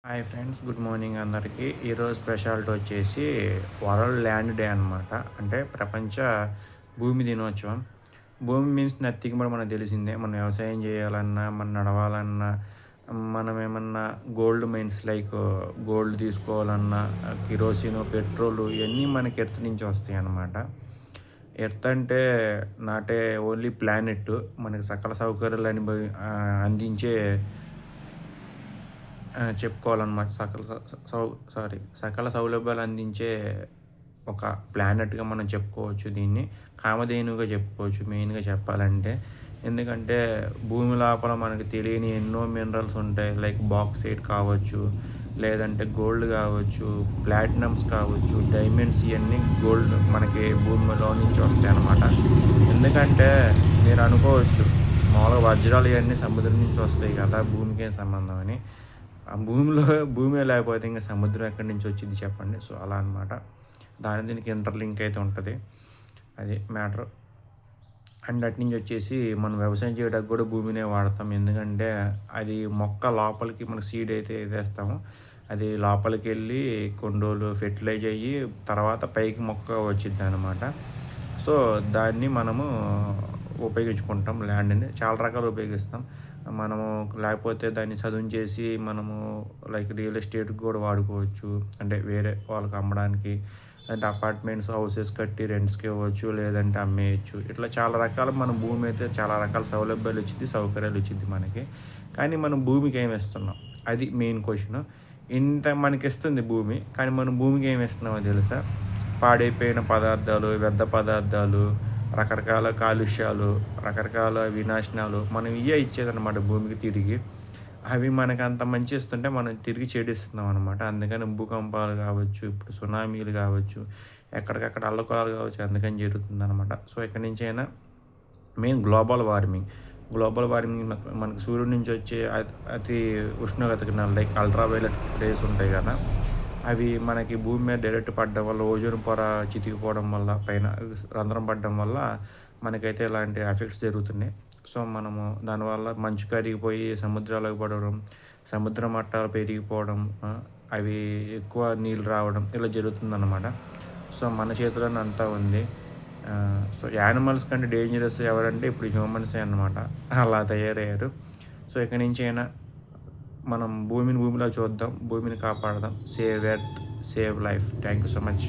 Hi friends, good morning అందరికీ. ఈరోజు speciality వచ్చేసి వరల్డ్ ల్యాండ్ డే అనమాట. అంటే ప్రపంచ భూమి దినోత్సవం. భూమి మీన్స్ నథింగ్ బట్ మనకు తెలిసిందే. మనం వ్యవసాయం చేయాలన్నా, మనం నడవాలన్నా, మనం ఏమన్నా గోల్డ్ మైన్స్ లైక్ గోల్డ్ తీసుకోవాలన్నా, కిరోసిన్, పెట్రోల్ ఇవన్నీ మనకి ఎర్త్ నుంచి వస్తాయి అన్నమాట. ఎర్త్ అంటే నాటే ఓన్లీ ప్లానెట్, మనకి సకల సౌకర్యాలు అందించే చెప్పుకోవాలన్నమాట. సకల సౌలభ్యాలు అందించే ఒక ప్లానెట్‌గా మనం చెప్పుకోవచ్చు దీన్ని. కామధేనువుగా చెప్పుకోవచ్చు మెయిన్‌గా చెప్పాలంటే. ఎందుకంటే భూమి లోపల మనకు తెలియని ఎన్నో మినరల్స్ ఉంటాయి. లైక్ బాక్సైట్ కావచ్చు, లేదంటే గోల్డ్ కావచ్చు, ప్లాటినమ్స్ కావచ్చు, డైమండ్స్ ఇవన్నీ గోల్డ్ మనకి భూమిలో నుంచి వస్తాయన్నమాట. ఎందుకంటే మీరు అనుకోవచ్చు మామూలుగా వజ్రాలు ఇవన్నీ సముద్రం నుంచి వస్తాయి కదా, భూమికేం సంబంధం అని. ఆ భూమే లేకపోతే ఇంకా సముద్రం ఎక్కడి నుంచి వచ్చింది చెప్పండి. సో అలా అనమాట. దీనికి ఇంటర్లింక్ అయితే ఉంటుంది, అది మ్యాటర్. అండ్ అటు నుంచి వచ్చేసి మనం వ్యవసాయం చేయడానికి కూడా భూమినే వాడతాం. ఎందుకంటే అది మొక్క లోపలికి మన సీడ్ అయితే వేస్తామో అది లోపలికి వెళ్ళి కొన్ని రోజులు ఫెర్టిలైజ్ అయ్యి తర్వాత పైకి మొక్క వచ్చింది అనమాట. సో దాన్ని మనము ఉపయోగించుకుంటాం. ల్యాండ్ని చాలా రకాలు ఉపయోగిస్తాం మనము. లేకపోతే దాన్ని చదును చేసి మనము లైక్ రియల్ ఎస్టేట్కి కూడా వాడుకోవచ్చు. అంటే వేరే వాళ్ళకి అమ్మడానికి, అంటే అపార్ట్మెంట్స్, హౌసెస్ కట్టి రెంట్స్కి ఇవ్వచ్చు, లేదంటే అమ్మేయచ్చు. ఇట్లా చాలా రకాల మన భూమి అయితే చాలా రకాల సౌలభ్యాలు వచ్చింది, సౌకర్యాలు వచ్చింది మనకి. కానీ మనం భూమికి ఏమి ఇస్తున్నాం, అది మెయిన్ క్వశ్చన్. ఇంత మనకి ఇస్తుంది భూమి, కానీ మనం భూమికి ఏమి ఇస్తున్నామో తెలుసా? పాడైపోయిన పదార్థాలు, వ్యర్థ పదార్థాలు, రకరకాల కాలుష్యాలు, రకరకాల వినాశనాలు మనం ఇవే ఇచ్చేదన్నమాట భూమికి తిరిగి. అవి మనకు అంత మంచి ఇస్తుంటే మనం తిరిగి చెడిస్తున్నాం అనమాట. అందుకని భూకంపాలు కావచ్చు, ఇప్పుడు సునామీలు కావచ్చు, ఎక్కడికక్కడ అల్లకొలాలు కావచ్చు, అందుకని జరుగుతుంది అనమాట. సో ఇక్కడి నుంచి అయినా మెయిన్ గ్లోబల్ వార్మింగ్ మనకు సూర్యుడి నుంచి వచ్చే అతి ఉష్ణోగ్రత కిరణాలు లైక్ అల్ట్రావైలెట్ రేస్ ఉంటాయి కదా, అవి మనకి భూమి మీద డైరెక్ట్ పడడం వల్ల, ఓజోన్ పొర చితికిపోవడం వల్ల, పైన రంధ్రం పడడం వల్ల మనకైతే ఇలాంటి ఎఫెక్ట్స్ జరుగుతున్నాయి. సో మనము దానివల్ల మంచు కరిగిపోయి సముద్రాలకు పడడం, సముద్ర మట్టాలు పెరిగిపోవడం, అవి ఎక్కువ నీళ్ళు రావడం ఇలా జరుగుతుందన్నమాట. సో మన చేతిలోనే అంతా ఉంది. సో యానిమల్స్ కంటే డేంజరస్ ఎవరంటే ఇప్పుడు హ్యూమన్సే అన్నమాట. అలా తయారయ్యారు. సో ఇక్కడి నుంచి అయినా మనం భూమిలో చూద్దాం, భూమిని కాపాడదాం. Save earth, save life. Thank you so much.